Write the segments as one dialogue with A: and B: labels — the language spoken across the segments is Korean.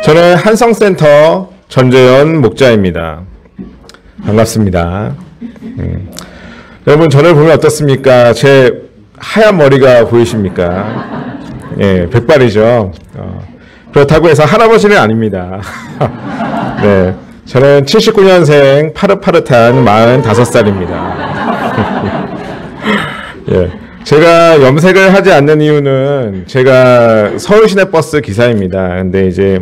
A: 저는 한성센터 전재현 목자입니다. 반갑습니다. 여러분, 저를 보면 어떻습니까? 제 하얀 머리가 보이십니까? 예, 백발이죠. 그렇다고 해서 할아버지는 아닙니다. 네, 저는 79년생 파릇파릇한 45살입니다. 예, 제가 염색을 하지 않는 이유는 제가 서울시내버스 기사입니다. 근데 이제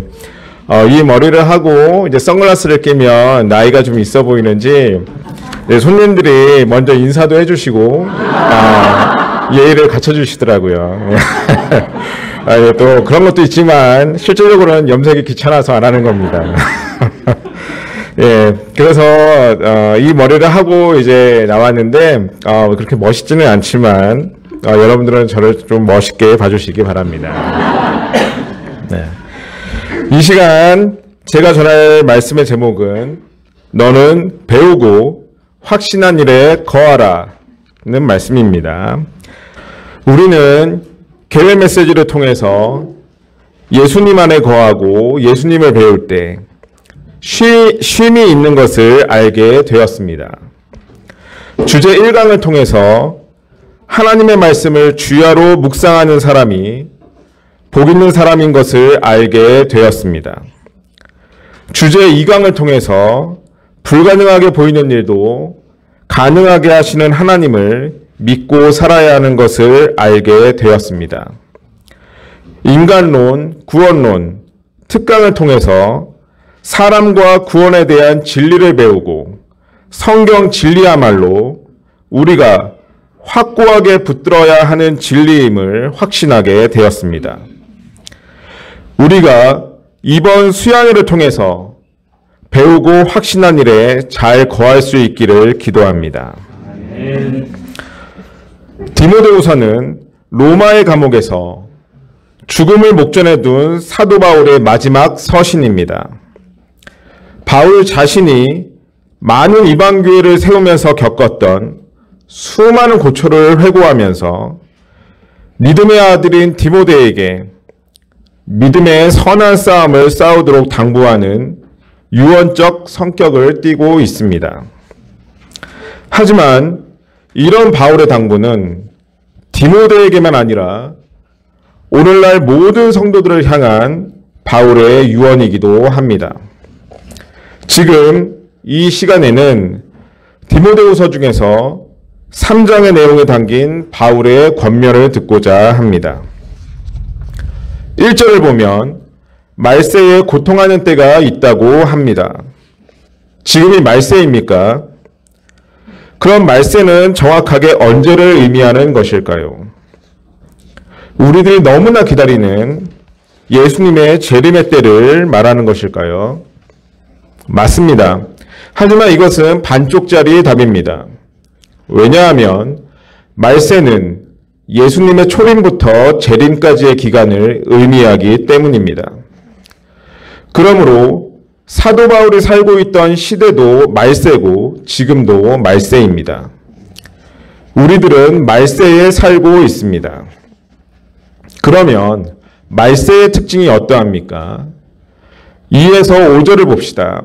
A: 이 머리를 하고 이제 선글라스를 끼면 나이가 좀 있어 보이는지 손님들이 먼저 인사도 해주시고 예의를 갖춰주시더라고요. 또 그런 것도 있지만 실질적으로는 염색이 귀찮아서 안 하는 겁니다. 예, 그래서 이 머리를 하고 이제 나왔는데 그렇게 멋있지는 않지만 여러분들은 저를 좀 멋있게 봐주시기 바랍니다. 네. 이 시간 제가 전할 말씀의 제목은 너는 배우고 확신한 일에 거하라는 말씀입니다. 우리는 개회 메시지를 통해서 예수님 안에 거하고 예수님을 배울 때 쉼이 있는 것을 알게 되었습니다. 주제 1강을 통해서 하나님의 말씀을 주야로 묵상하는 사람이 복 있는 사람인 것을 알게 되었습니다. 주제 2강을 통해서 불가능하게 보이는 일도 가능하게 하시는 하나님을 믿고 살아야 하는 것을 알게 되었습니다. 인간론, 구원론, 특강을 통해서 사람과 구원에 대한 진리를 배우고 성경 진리야말로 우리가 확고하게 붙들어야 하는 진리임을 확신하게 되었습니다. 우리가 이번 수양회를 통해서 배우고 확신한 일에 잘 거할 수 있기를 기도합니다. 디모데후서는 로마의 감옥에서 죽음을 목전에 둔 사도 바울의 마지막 서신입니다. 바울 자신이 많은 이방교회를 세우면서 겪었던 수많은 고초를 회고하면서 믿음의 아들인 디모데에게 믿음의 선한 싸움을 싸우도록 당부하는 유언적 성격을 띠고 있습니다. 하지만 이런 바울의 당부는 디모데에게만 아니라 오늘날 모든 성도들을 향한 바울의 유언이기도 합니다. 지금 이 시간에는 디모데후서 중에서 3장의 내용에 담긴 바울의 권면을 듣고자 합니다. 1절을 보면 말세에 고통하는 때가 있다고 합니다. 지금이 말세입니까? 그럼 말세는 정확하게 언제를 의미하는 것일까요? 우리들이 너무나 기다리는 예수님의 재림의 때를 말하는 것일까요? 맞습니다. 하지만 이것은 반쪽짜리 답입니다. 왜냐하면 말세는 예수님의 초림부터 재림까지의 기간을 의미하기 때문입니다. 그러므로 사도 바울이 살고 있던 시대도 말세고 지금도 말세입니다. 우리들은 말세에 살고 있습니다. 그러면 말세의 특징이 어떠합니까? 2에서 5절을 봅시다.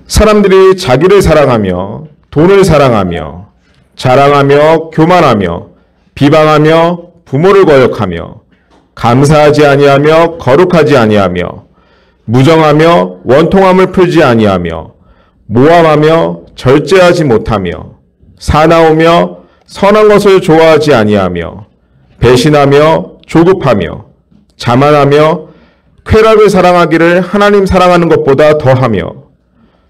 A: 사람들이 자기를 사랑하며 돈을 사랑하며 자랑하며 교만하며 비방하며 부모를 거역하며 감사하지 아니하며 거룩하지 아니하며 무정하며 원통함을 풀지 아니하며 모함하며 절제하지 못하며 사나우며 선한 것을 좋아하지 아니하며 배신하며 조급하며 자만하며 쾌락을 사랑하기를 하나님 사랑하는 것보다 더하며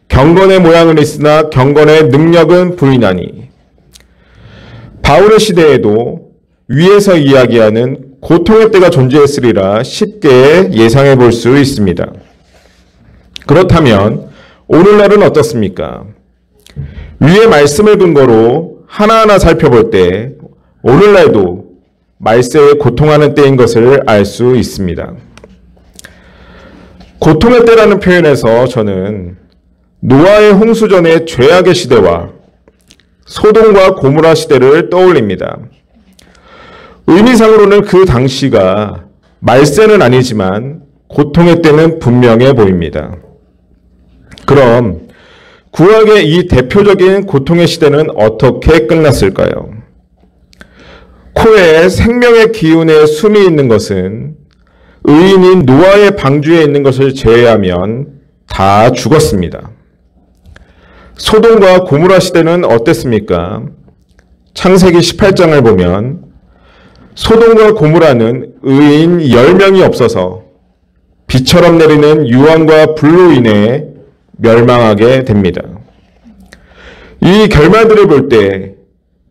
A: 경건의 모양은 있으나 경건의 능력은 부인하니. 바울의 시대에도 위에서 이야기하는 고통의 때가 존재했으리라 쉽게 예상해 볼 수 있습니다. 그렇다면 오늘날은 어떻습니까? 위의 말씀을 근거로 하나하나 살펴볼 때 오늘날도 말세에 고통하는 때인 것을 알 수 있습니다. 고통의 때라는 표현에서 저는 노아의 홍수 전의 죄악의 시대와 소돔과 고모라 시대를 떠올립니다. 의미상으로는 그 당시가 말세는 아니지만 고통의 때는 분명해 보입니다. 그럼 구약의 이 대표적인 고통의 시대는 어떻게 끝났을까요? 코에 생명의 기운에 숨이 있는 것은 의인인 노아의 방주에 있는 것을 제외하면 다 죽었습니다. 소돔과 고모라 시대는 어땠습니까? 창세기 18장을 보면 소돔과 고모라는 의인 10명이 없어서 비처럼 내리는 유황과 불로 인해 멸망하게 됩니다. 이 결말들을 볼 때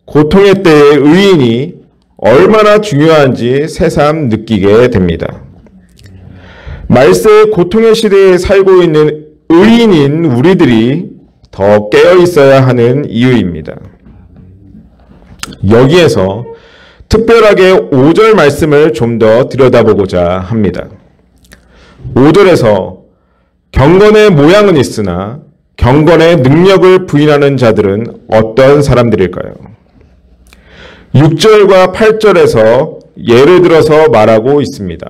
A: 고통의 때의 의인이 얼마나 중요한지 새삼 느끼게 됩니다. 말세의 고통의 시대에 살고 있는 의인인 우리들이 더 깨어 있어야 하는 이유입니다. 여기에서 특별하게 5절 말씀을 좀 더 들여다보고자 합니다. 5절에서 경건의 모양은 있으나 경건의 능력을 부인하는 자들은 어떤 사람들일까요? 6절과 8절에서 예를 들어서 말하고 있습니다.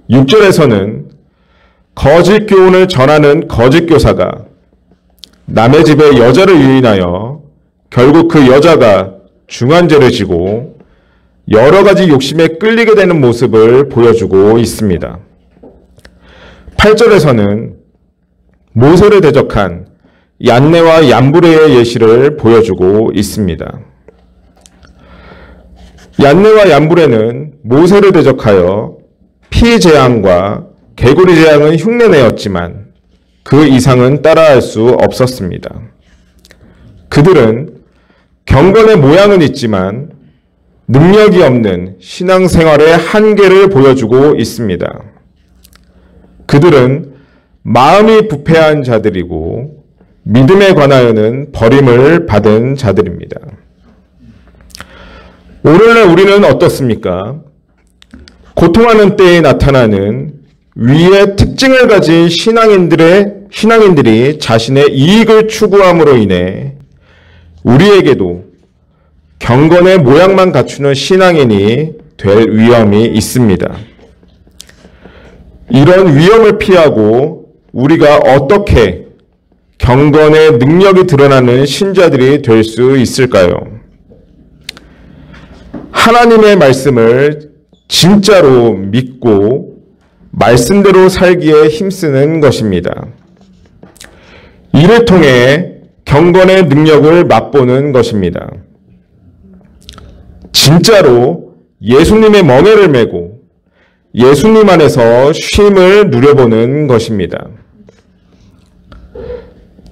A: 6절에서는 거짓 교훈을 전하는 거짓 교사가 남의 집에 여자를 유인하여 결국 그 여자가 중환죄를 지고 여러 가지 욕심에 끌리게 되는 모습을 보여주고 있습니다. 8절에서는 모세를 대적한 얀네와 얀브레의 예시를 보여주고 있습니다. 얀네와 얀브레는 모세를 대적하여 피 재앙과 개구리 재앙은 흉내내었지만 그 이상은 따라할 수 없었습니다. 그들은 경건의 모양은 있지만 능력이 없는 신앙생활의 한계를 보여주고 있습니다. 그들은 마음이 부패한 자들이고 믿음에 관하여는 버림을 받은 자들입니다. 오늘날 우리는 어떻습니까? 고통하는 때에 나타나는 위의 특징을 가진 신앙인들이 자신의 이익을 추구함으로 인해 우리에게도 경건의 모양만 갖추는 신앙인이 될 위험이 있습니다. 이런 위험을 피하고 우리가 어떻게 경건의 능력이 드러나는 신자들이 될 수 있을까요? 하나님의 말씀을 진짜로 믿고 말씀대로 살기에 힘쓰는 것입니다. 이를 통해 경건의 능력을 맛보는 것입니다. 진짜로 예수님의 멍에를 메고 예수님 안에서 쉼을 누려보는 것입니다.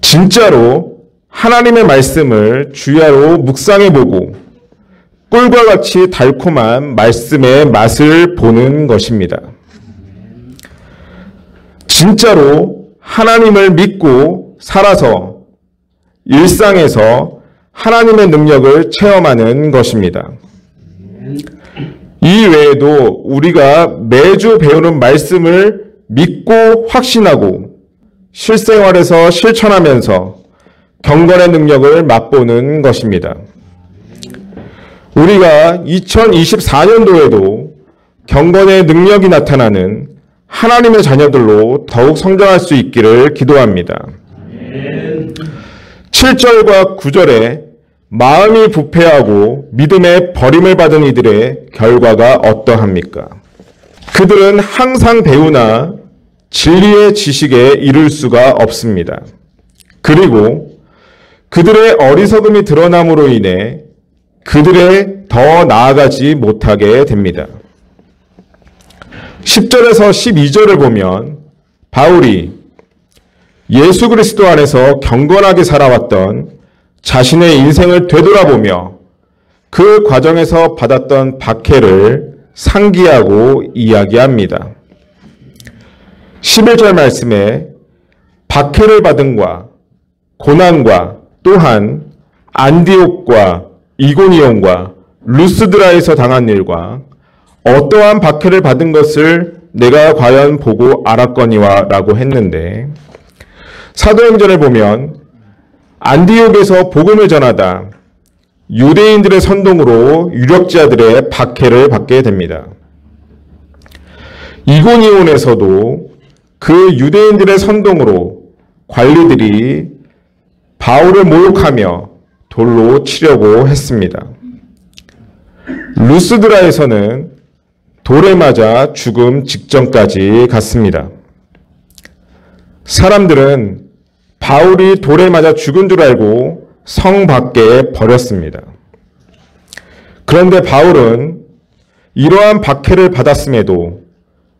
A: 진짜로 하나님의 말씀을 주야로 묵상해보고 꿀과 같이 달콤한 말씀의 맛을 보는 것입니다. 진짜로 하나님을 믿고 살아서 일상에서 하나님의 능력을 체험하는 것입니다. 이 외에도 우리가 매주 배우는 말씀을 믿고 확신하고 실생활에서 실천하면서 경건의 능력을 맛보는 것입니다. 우리가 2024년도에도 경건의 능력이 나타나는 하나님의 자녀들로 더욱 성장할 수 있기를 기도합니다. 7절과 9절에 마음이 부패하고 믿음의 버림을 받은 이들의 결과가 어떠합니까? 그들은 항상 배우나 진리의 지식에 이를 수가 없습니다. 그리고 그들의 어리석음이 드러남으로 인해 그들의 더 나아가지 못하게 됩니다. 10절에서 12절을 보면 바울이 예수 그리스도 안에서 경건하게 살아왔던 자신의 인생을 되돌아보며 그 과정에서 받았던 박해를 상기하고 이야기합니다. 11절 말씀에 박해를 받음과 고난과 또한 안디옥과 이고니온과 루스드라에서 당한 일과 어떠한 박해를 받은 것을 내가 과연 보고 알았거니와 라고 했는데 사도행전을 보면 안디옥에서 복음을 전하다 유대인들의 선동으로 유력자들의 박해를 받게 됩니다. 이고니온에서도 그 유대인들의 선동으로 관리들이 바울을 모욕하며 돌로 치려고 했습니다. 루스드라에서는 돌에 맞아 죽음 직전까지 갔습니다. 사람들은 바울이 돌에 맞아 죽은 줄 알고 성 밖에 버렸습니다. 그런데 바울은 이러한 박해를 받았음에도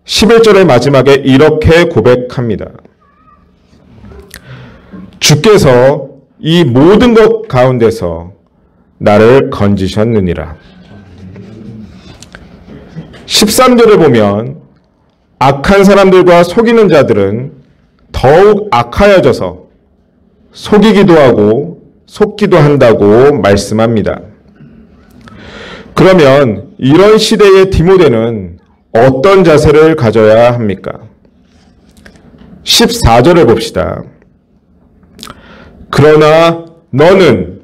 A: 11절의 마지막에 이렇게 고백합니다. 주께서 이 모든 것 가운데서 나를 건지셨느니라. 13절을 보면 악한 사람들과 속이는 자들은 더욱 악하여져서 속이기도 하고 속기도 한다고 말씀합니다. 그러면 이런 시대의 디모데는 어떤 자세를 가져야 합니까? 14절을 봅시다. 그러나 너는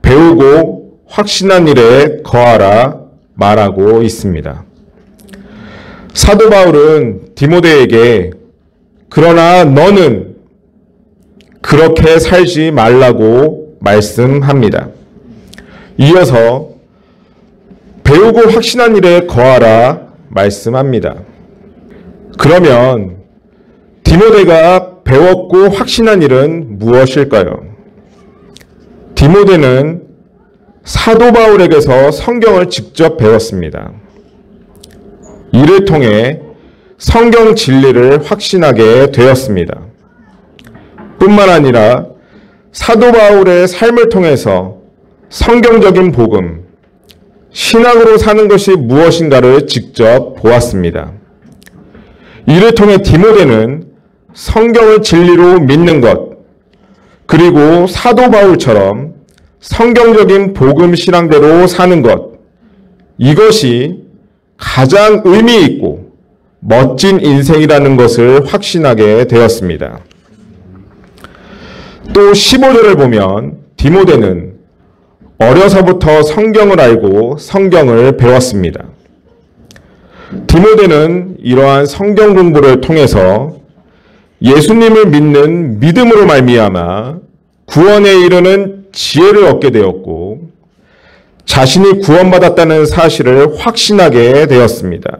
A: 배우고 확신한 일에 거하라 말하고 있습니다. 사도 바울은 디모데에게 그러나 너는 그렇게 살지 말라고 말씀합니다. 이어서 배우고 확신한 일에 거하라 말씀합니다. 그러면 디모데가 배웠고 확신한 일은 무엇일까요? 디모데는 사도 바울에게서 성경을 직접 배웠습니다. 이를 통해 성경 진리를 확신하게 되었습니다. 뿐만 아니라 사도 바울의 삶을 통해서 성경적인 복음, 신앙으로 사는 것이 무엇인가를 직접 보았습니다. 이를 통해 디모데는 성경을 진리로 믿는 것, 그리고 사도 바울처럼 성경적인 복음 신앙대로 사는 것, 이것이 가장 의미 있고 멋진 인생이라는 것을 확신하게 되었습니다. 또 15절을 보면 디모데는 어려서부터 성경을 알고 성경을 배웠습니다. 디모데는 이러한 성경 공부를 통해서 예수님을 믿는 믿음으로 말미암아 구원에 이르는 지혜를 얻게 되었고 자신이 구원받았다는 사실을 확신하게 되었습니다.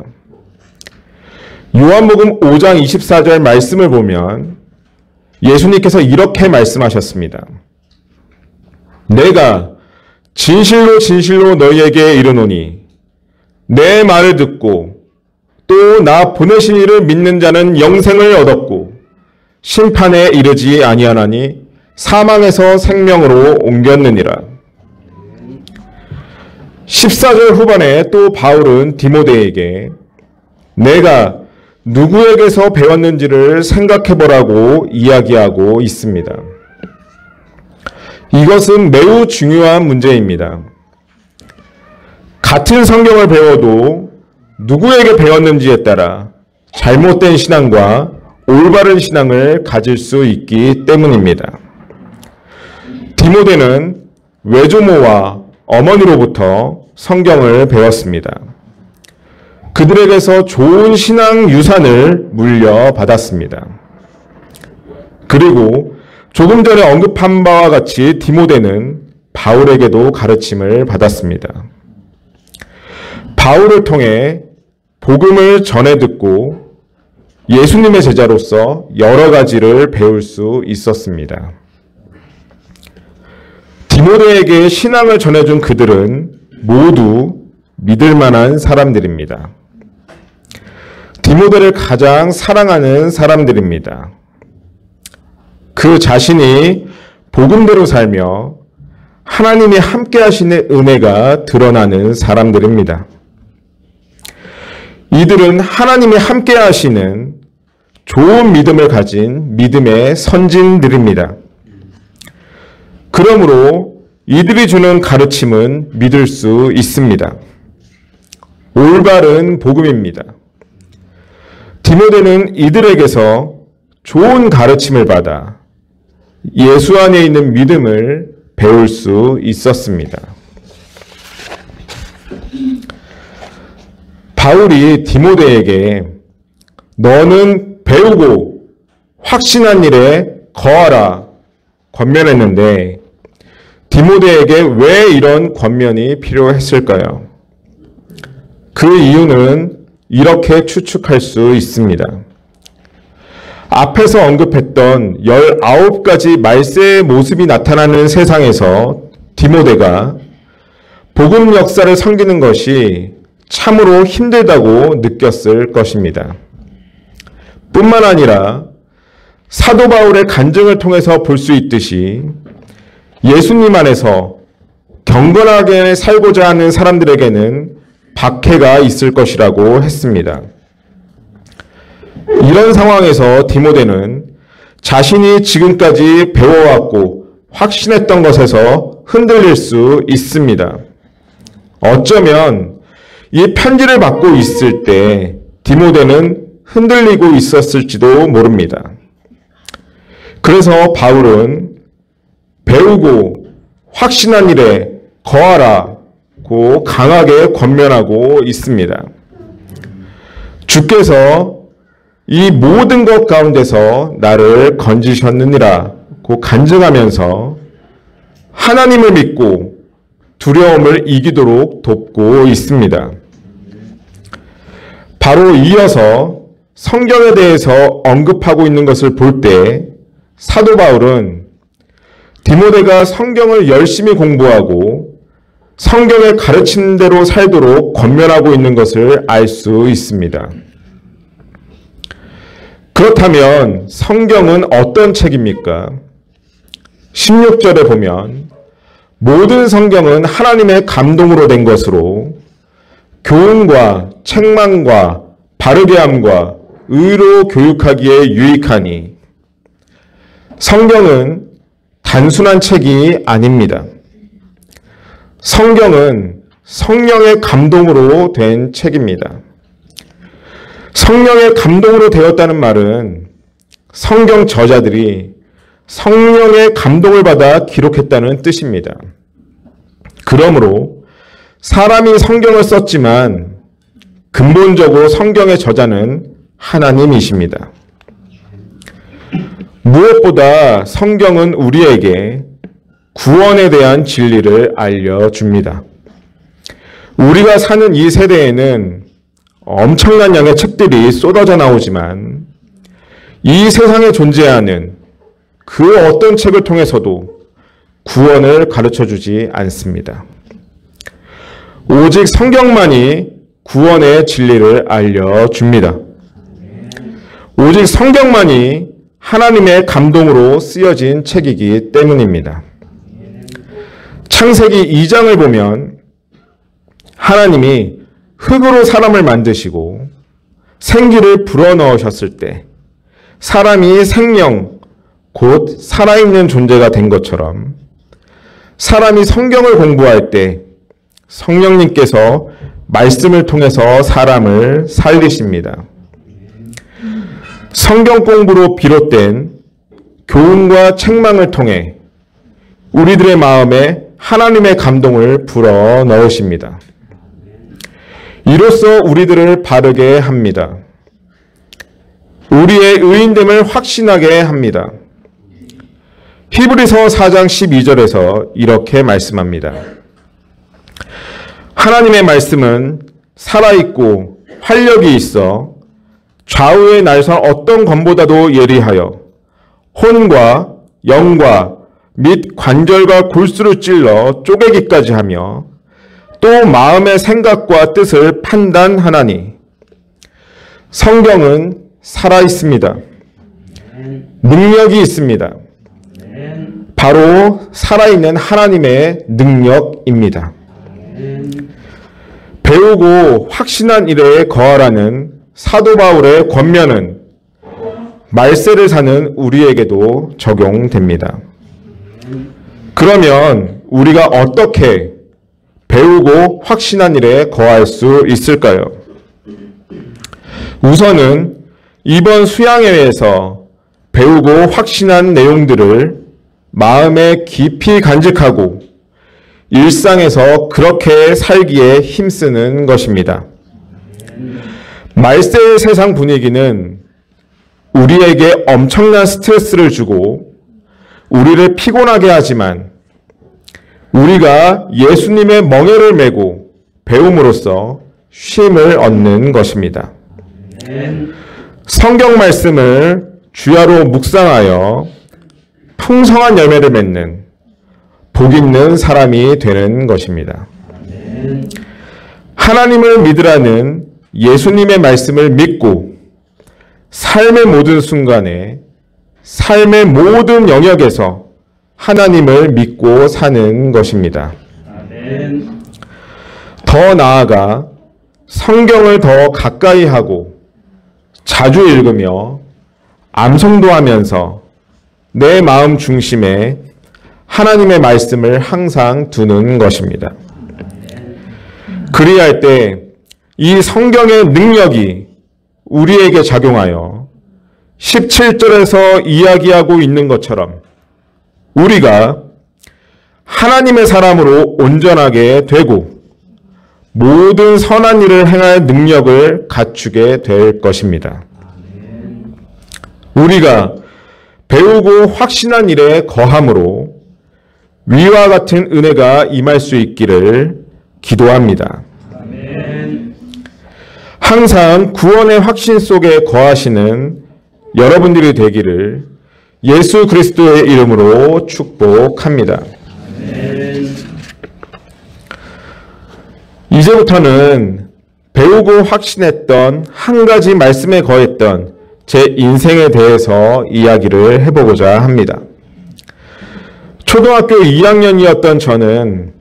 A: 요한복음 5장 24절 말씀을 보면 예수님께서 이렇게 말씀하셨습니다. 내가 진실로 진실로 너희에게 이르노니 내 말을 듣고 또 나 보내신 이를 믿는 자는 영생을 얻었고 심판에 이르지 아니하나니 사망에서 생명으로 옮겼느니라. 14절 후반에 또 바울은 디모데에게 내가 누구에게서 배웠는지를 생각해보라고 이야기하고 있습니다. 이것은 매우 중요한 문제입니다. 같은 성경을 배워도 누구에게 배웠는지에 따라 잘못된 신앙과 올바른 신앙을 가질 수 있기 때문입니다. 디모데는 외조모와 어머니로부터 성경을 배웠습니다. 그들에게서 좋은 신앙 유산을 물려받았습니다. 그리고 조금 전에 언급한 바와 같이 디모데는 바울에게도 가르침을 받았습니다. 바울을 통해 복음을 전해 듣고 예수님의 제자로서 여러 가지를 배울 수 있었습니다. 디모데에게 신앙을 전해준 그들은 모두 믿을 만한 사람들입니다. 디모데를 가장 사랑하는 사람들입니다. 그 자신이 복음대로 살며 하나님이 함께 하시는 은혜가 드러나는 사람들입니다. 이들은 하나님이 함께 하시는 좋은 믿음을 가진 믿음의 선진들입니다. 그러므로 이들이 주는 가르침은 믿을 수 있습니다. 올바른 복음입니다. 디모데는 이들에게서 좋은 가르침을 받아 예수 안에 있는 믿음을 배울 수 있었습니다. 바울이 디모데에게 너는 배우고 확신한 일에 거하라 권면했는데 디모데에게 왜 이런 권면이 필요했을까요? 그 이유는 이렇게 추측할 수 있습니다. 앞에서 언급했던 19가지 말세의 모습이 나타나는 세상에서 디모데가 복음 역사를 섬기는 것이 참으로 힘들다고 느꼈을 것입니다. 뿐만 아니라 사도 바울의 간증을 통해서 볼 수 있듯이 예수님 안에서 경건하게 살고자 하는 사람들에게는 박해가 있을 것이라고 했습니다. 이런 상황에서 디모데는 자신이 지금까지 배워왔고 확신했던 것에서 흔들릴 수 있습니다. 어쩌면 이 편지를 받고 있을 때 디모데는 흔들리고 있었을지도 모릅니다. 그래서 바울은 배우고 확신한 일에 거하라고 강하게 권면하고 있습니다. 주께서 이 모든 것 가운데서 나를 건지셨느니라고 간증하면서 하나님을 믿고 두려움을 이기도록 돕고 있습니다. 바로 이어서 성경에 대해서 언급하고 있는 것을 볼 때 사도 바울은 디모데가 성경을 열심히 공부하고 성경을 가르치는 대로 살도록 권면하고 있는 것을 알 수 있습니다. 그렇다면 성경은 어떤 책입니까? 16절에 보면 모든 성경은 하나님의 감동으로 된 것으로 교훈과 책망과 바르게 함과 의로 교육하기에 유익하니 성경은 단순한 책이 아닙니다. 성경은 성령의 감동으로 된 책입니다. 성령의 감동으로 되었다는 말은 성경 저자들이 성령의 감동을 받아 기록했다는 뜻입니다. 그러므로 사람이 성경을 썼지만 근본적으로 성경의 저자는 하나님이십니다. 무엇보다 성경은 우리에게 구원에 대한 진리를 알려줍니다. 우리가 사는 이 세대에는 엄청난 양의 책들이 쏟아져 나오지만 이 세상에 존재하는 그 어떤 책을 통해서도 구원을 가르쳐주지 않습니다. 오직 성경만이 구원의 진리를 알려줍니다. 오직 성경만이 하나님의 감동으로 쓰여진 책이기 때문입니다. 창세기 2장을 보면 하나님이 흙으로 사람을 만드시고 생기를 불어넣으셨을 때 사람이 생명, 곧 살아있는 존재가 된 것처럼 사람이 성경을 공부할 때 성령님께서 말씀을 통해서 사람을 살리십니다. 성경 공부로 비롯된 교훈과 책망을 통해 우리들의 마음에 하나님의 감동을 불어 넣으십니다. 이로써 우리들을 바르게 합니다. 우리의 의인됨을 확신하게 합니다. 히브리서 4장 12절에서 이렇게 말씀합니다. 하나님의 말씀은 살아있고 활력이 있어 좌우의 날선 어떤 검보다도 예리하여 혼과 영과 및 관절과 골수를 찔러 쪼개기까지 하며 또 마음의 생각과 뜻을 판단하나니 성경은 살아있습니다. 능력이 있습니다. 바로 살아있는 하나님의 능력입니다. 배우고 확신한 일에 거하라는 사도 바울의 권면은 말세를 사는 우리에게도 적용됩니다. 그러면 우리가 어떻게 배우고 확신한 일에 거할 수 있을까요? 우선은 이번 수양회에서 배우고 확신한 내용들을 마음에 깊이 간직하고 일상에서 그렇게 살기에 힘쓰는 것입니다. 말세의 세상 분위기는 우리에게 엄청난 스트레스를 주고 우리를 피곤하게 하지만 우리가 예수님의 멍에를 메고 배움으로써 쉼을 얻는 것입니다. 성경 말씀을 주야로 묵상하여 풍성한 열매를 맺는 복 있는 사람이 되는 것입니다. 하나님을 믿으라는 예수님의 말씀을 믿고 삶의 모든 순간에 삶의 모든 영역에서 하나님을 믿고 사는 것입니다. 더 나아가 성경을 더 가까이 하고 자주 읽으며 암송도 하면서 내 마음 중심에 하나님의 말씀을 항상 두는 것입니다. 그리할 때 이 성경의 능력이 우리에게 작용하여 17절에서 이야기하고 있는 것처럼 우리가 하나님의 사람으로 온전하게 되고 모든 선한 일을 행할 능력을 갖추게 될 것입니다. 우리가 배우고 확신한 일에 거함으로 위와 같은 은혜가 임할 수 있기를 기도합니다. 항상 구원의 확신 속에 거하시는 여러분들이 되기를 예수 그리스도의 이름으로 축복합니다. 이제부터는 배우고 확신했던 한 가지 말씀에 거했던 제 인생에 대해서 이야기를 해보고자 합니다. 초등학교 2학년이었던 저는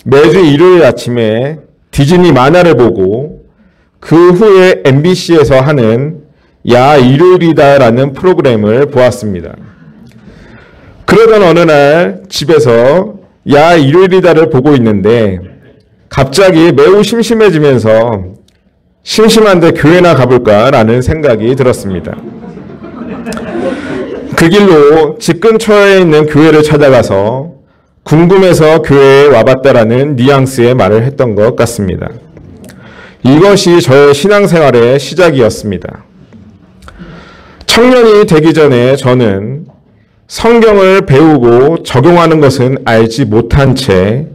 A: 매주 일요일 아침에 디즈니 만화를 보고 그 후에 MBC에서 하는 야 일요일이다라는 프로그램을 보았습니다. 그러던 어느 날 집에서 야 일요일이다를 보고 있는데 갑자기 매우 심심해지면서 심심한데 교회나 가볼까라는 생각이 들었습니다. 그 길로 집 근처에 있는 교회를 찾아가서 궁금해서 교회에 와봤다라는 뉘앙스의 말을 했던 것 같습니다. 이것이 저의 신앙생활의 시작이었습니다. 청년이 되기 전에 저는 성경을 배우고 적용하는 것은 알지 못한 채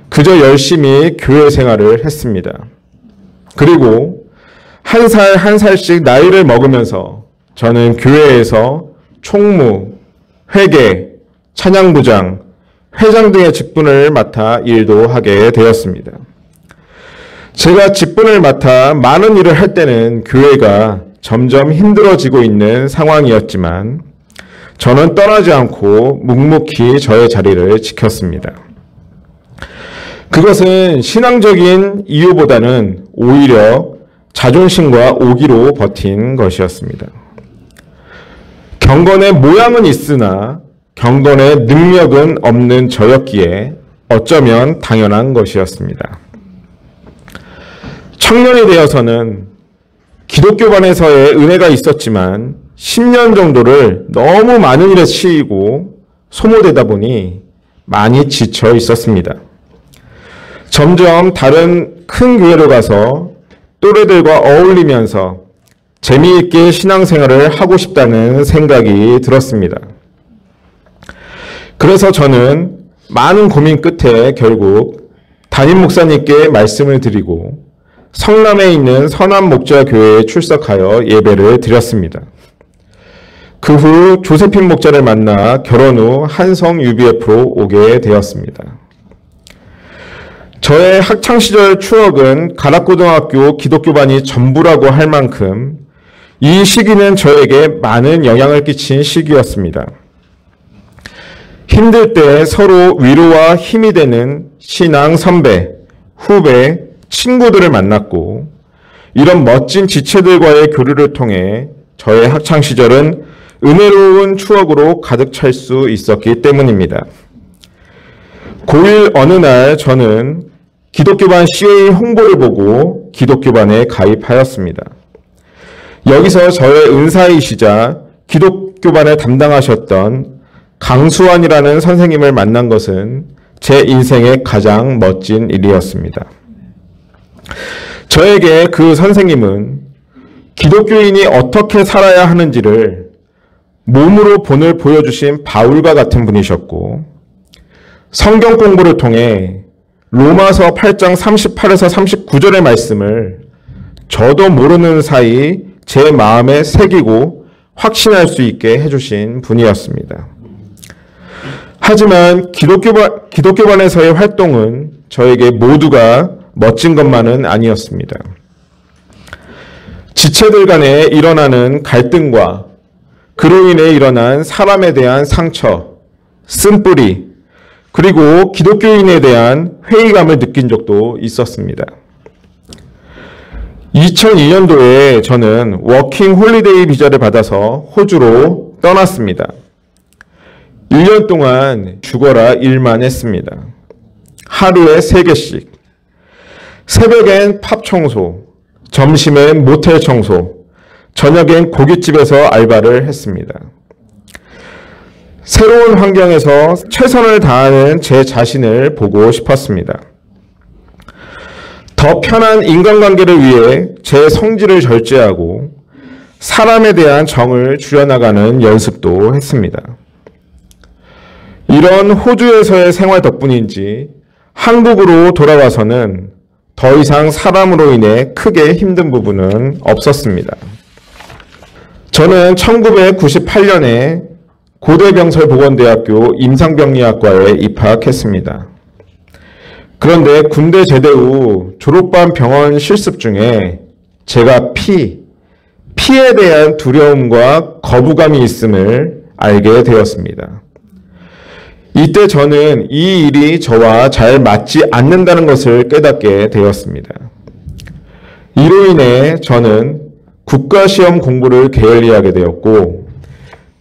A: 그저 열심히 교회 생활을 했습니다. 그리고 한 살 한 살씩 나이를 먹으면서 저는 교회에서 총무, 회계, 찬양부장, 회장 등의 직분을 맡아 일도 하게 되었습니다. 제가 직분을 맡아 많은 일을 할 때는 교회가 점점 힘들어지고 있는 상황이었지만 저는 떠나지 않고 묵묵히 저의 자리를 지켰습니다. 그것은 신앙적인 이유보다는 오히려 자존심과 오기로 버틴 것이었습니다. 경건의 모양은 있으나 경건의 능력은 없는 저였기에 어쩌면 당연한 것이었습니다. 청년이 되어서는 기독교반에서의 은혜가 있었지만 10년 정도를 너무 많은 일에 치이고 소모되다 보니 많이 지쳐 있었습니다. 점점 다른 큰 교회로 가서 또래들과 어울리면서 재미있게 신앙생활을 하고 싶다는 생각이 들었습니다. 그래서 저는 많은 고민 끝에 결국 담임 목사님께 말씀을 드리고 성남에 있는 선한목자교회에 출석하여 예배를 드렸습니다. 그 후 조세핀 목자를 만나 결혼 후 한성 UBF로 오게 되었습니다. 저의 학창시절 추억은 가락고등학교 기독교반이 전부라고 할 만큼 이 시기는 저에게 많은 영향을 끼친 시기였습니다. 힘들 때 서로 위로와 힘이 되는 신앙 선배, 후배, 친구들을 만났고 이런 멋진 지체들과의 교류를 통해 저의 학창시절은 은혜로운 추억으로 가득 찰 수 있었기 때문입니다. 고1 어느 날 저는 기독교반 CA 홍보를 보고 기독교반에 가입하였습니다. 여기서 저의 은사이시자 기독교반을 담당하셨던 강수환이라는 선생님을 만난 것은 제 인생의 가장 멋진 일이었습니다. 저에게 그 선생님은 기독교인이 어떻게 살아야 하는지를 몸으로 본을 보여주신 바울과 같은 분이셨고, 성경 공부를 통해 로마서 8장 38에서 39절의 말씀을 저도 모르는 사이 제 마음에 새기고 확신할 수 있게 해주신 분이었습니다. 하지만 기독교반에서의 활동은 저에게 모두가 멋진 것만은 아니었습니다. 지체들 간에 일어나는 갈등과 그로 인해 일어난 사람에 대한 상처, 쓴뿌리, 그리고 기독교인에 대한 회의감을 느낀 적도 있었습니다. 2002년도에 저는 워킹 홀리데이 비자를 받아서 호주로 떠났습니다. 1년 동안 죽어라 일만 했습니다. 하루에 3개씩. 새벽엔 팝 청소, 점심엔 모텔 청소, 저녁엔 고깃집에서 알바를 했습니다. 새로운 환경에서 최선을 다하는 제 자신을 보고 싶었습니다. 더 편한 인간관계를 위해 제 성질을 절제하고 사람에 대한 정을 줄여나가는 연습도 했습니다. 이런 호주에서의 생활 덕분인지 한국으로 돌아와서는 더 이상 사람으로 인해 크게 힘든 부분은 없었습니다. 저는 1998년에 고대병설보건대학교 임상병리학과에 입학했습니다. 그런데 군대 제대 후 졸업반 병원 실습 중에 제가 피에 대한 두려움과 거부감이 있음을 알게 되었습니다. 이때 저는 이 일이 저와 잘 맞지 않는다는 것을 깨닫게 되었습니다. 이로 인해 저는 국가시험 공부를 게을리하게 되었고,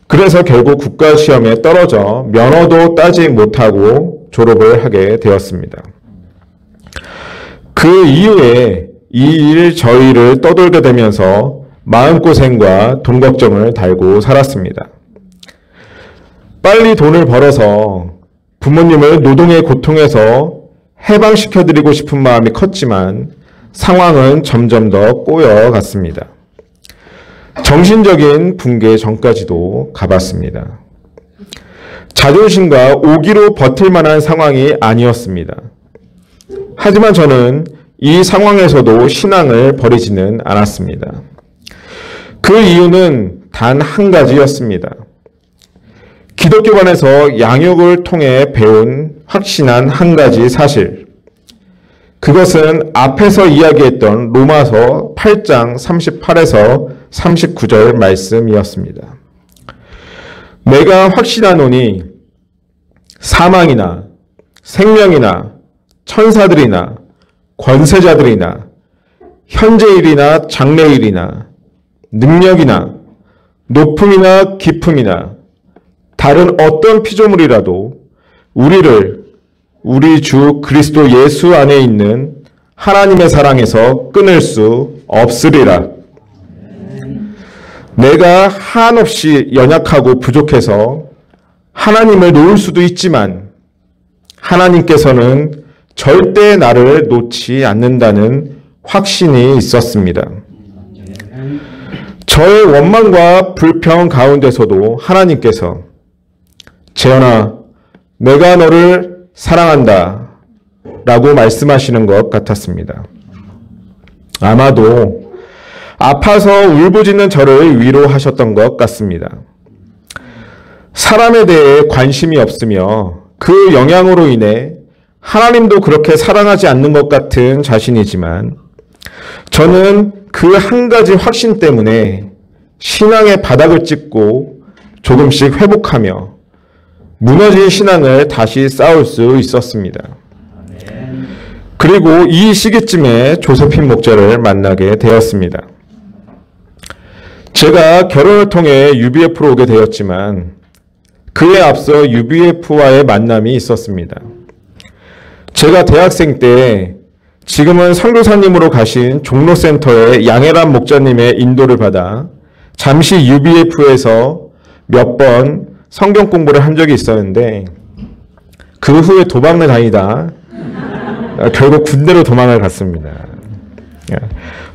A: 그래서 결국 국가시험에 떨어져 면허도 따지 못하고 졸업을 하게 되었습니다. 그 이후에 이 일 저 일을 떠돌게 되면서 마음고생과 돈 걱정을 달고 살았습니다. 빨리 돈을 벌어서 부모님을 노동의 고통에서 해방시켜드리고 싶은 마음이 컸지만 상황은 점점 더 꼬여갔습니다. 정신적인 붕괴 전까지도 가봤습니다. 자존심과 오기로 버틸 만한 상황이 아니었습니다. 하지만 저는 이 상황에서도 신앙을 버리지는 않았습니다. 그 이유는 단 한 가지였습니다. 기독교반에서 양육을 통해 배운 확신한 한 가지 사실. 그것은 앞에서 이야기했던 로마서 8장 38에서 39절 말씀이었습니다. 내가 확신하노니 사망이나 생명이나 천사들이나 권세자들이나 현재일이나 장래일이나 능력이나 높음이나 깊음이나 다른 어떤 피조물이라도 우리를 우리 주 그리스도 예수 안에 있는 하나님의 사랑에서 끊을 수 없으리라. 내가 한없이 연약하고 부족해서 하나님을 놓을 수도 있지만 하나님께서는 절대 나를 놓지 않는다는 확신이 있었습니다. 저의 원망과 불평 가운데서도 하나님께서 재현아, 내가 너를 사랑한다 라고 말씀하시는 것 같았습니다. 아마도 아파서 울부짖는 저를 위로하셨던 것 같습니다. 사람에 대해 관심이 없으며 그 영향으로 인해 하나님도 그렇게 사랑하지 않는 것 같은 자신이지만 저는 그 한 가지 확신 때문에 신앙의 바닥을 찍고 조금씩 회복하며 무너진 신앙을 다시 쌓을 수 있었습니다. 그리고 이 시기쯤에 조세핀 목자를 만나게 되었습니다. 제가 결혼을 통해 UBF로 오게 되었지만 그에 앞서 UBF와의 만남이 있었습니다. 제가 대학생 때 지금은 선교사님으로 가신 종로센터의 양혜란 목자님의 인도를 받아 잠시 UBF에서 몇 번 성경 공부를 한 적이 있었는데 그 후에 도망을 다니다 결국 군대로 도망을 갔습니다.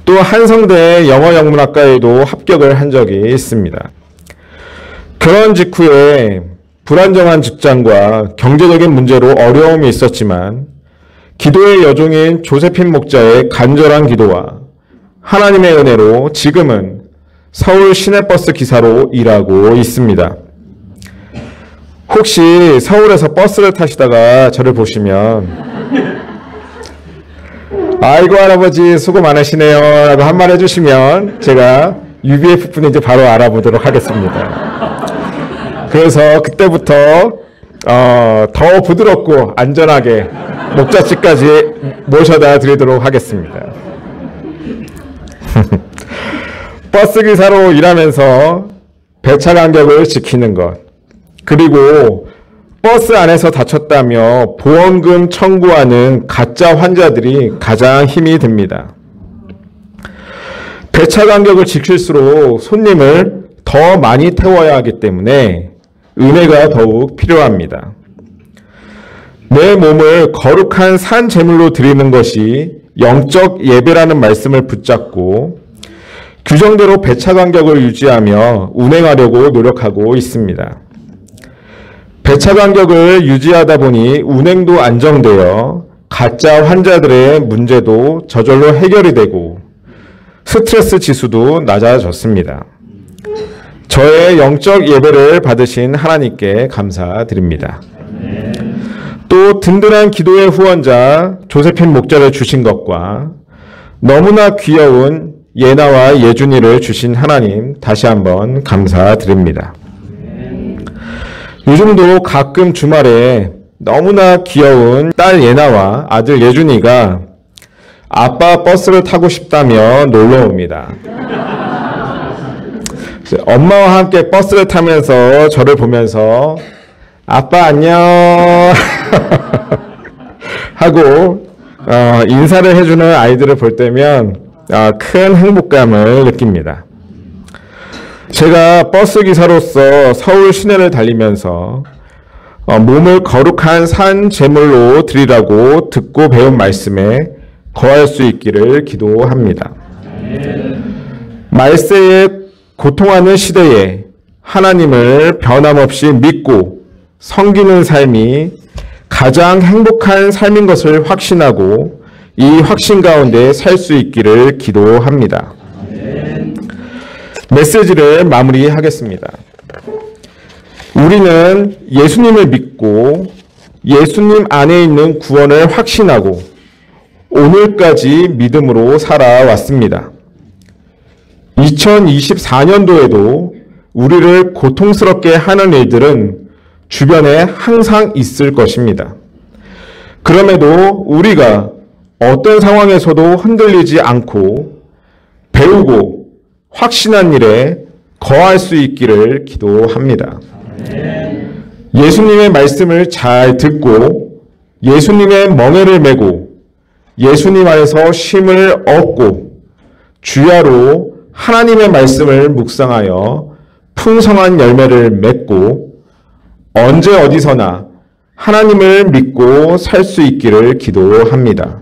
A: 또 한성대 영어영문학과에도 합격을 한 적이 있습니다. 결혼 직후에 불안정한 직장과 경제적인 문제로 어려움이 있었지만 기도의 여종인 조세핀 목자의 간절한 기도와 하나님의 은혜로 지금은 서울 시내버스 기사로 일하고 있습니다. 혹시 서울에서 버스를 타시다가 저를 보시면 아이고 할아버지 수고 많으시네요 라고 한 말 해주시면 제가 UBF 분인지 바로 알아보도록 하겠습니다. 그래서 그때부터 더 부드럽고 안전하게 목자씨까지 모셔다 드리도록 하겠습니다. 버스 기사로 일하면서 배차 간격을 지키는 것, 그리고 버스 안에서 다쳤다며 보험금 청구하는 가짜 환자들이 가장 힘이 듭니다. 배차 간격을 지킬수록 손님을 더 많이 태워야 하기 때문에 은혜가 더욱 필요합니다. 내 몸을 거룩한 산 제물로 드리는 것이 영적 예배라는 말씀을 붙잡고 규정대로 배차 간격을 유지하며 운행하려고 노력하고 있습니다. 배차 간격을 유지하다 보니 운행도 안정되어 가짜 환자들의 문제도 저절로 해결이 되고 스트레스 지수도 낮아졌습니다. 저의 영적 예배를 받으신 하나님께 감사드립니다. 또 든든한 기도의 후원자 조세핀 목자를 주신 것과 너무나 귀여운 예나와 예준이를 주신 하나님 다시 한번 감사드립니다. 요즘도 가끔 주말에 너무나 귀여운 딸 예나와 아들 예준이가 아빠 버스를 타고 싶다며 놀러 옵니다. 엄마와 함께 버스를 타면서 저를 보면서 아빠 안녕 하고 인사를 해주는 아이들을 볼 때면 큰 행복감을 느낍니다. 제가 버스 기사로서 서울 시내를 달리면서 몸을 거룩한 산 제물로 드리라고 듣고 배운 말씀에 거할 수 있기를 기도합니다. 말세에 고통하는 시대에 하나님을 변함없이 믿고 섬기는 삶이 가장 행복한 삶인 것을 확신하고 이 확신 가운데 살 수 있기를 기도합니다. 메시지를 마무리하겠습니다. 우리는 예수님을 믿고 예수님 안에 있는 구원을 확신하고 오늘까지 믿음으로 살아왔습니다. 2024년도에도 우리를 고통스럽게 하는 일들은 주변에 항상 있을 것입니다. 그럼에도 우리가 어떤 상황에서도 흔들리지 않고 배우고 확신한 일에 거할 수 있기를 기도합니다. 예수님의 말씀을 잘 듣고 예수님의 멍에를 메고 예수님 안에서 쉼을 얻고 주야로 하나님의 말씀을 묵상하여 풍성한 열매를 맺고 언제 어디서나 하나님을 믿고 살 수 있기를 기도합니다.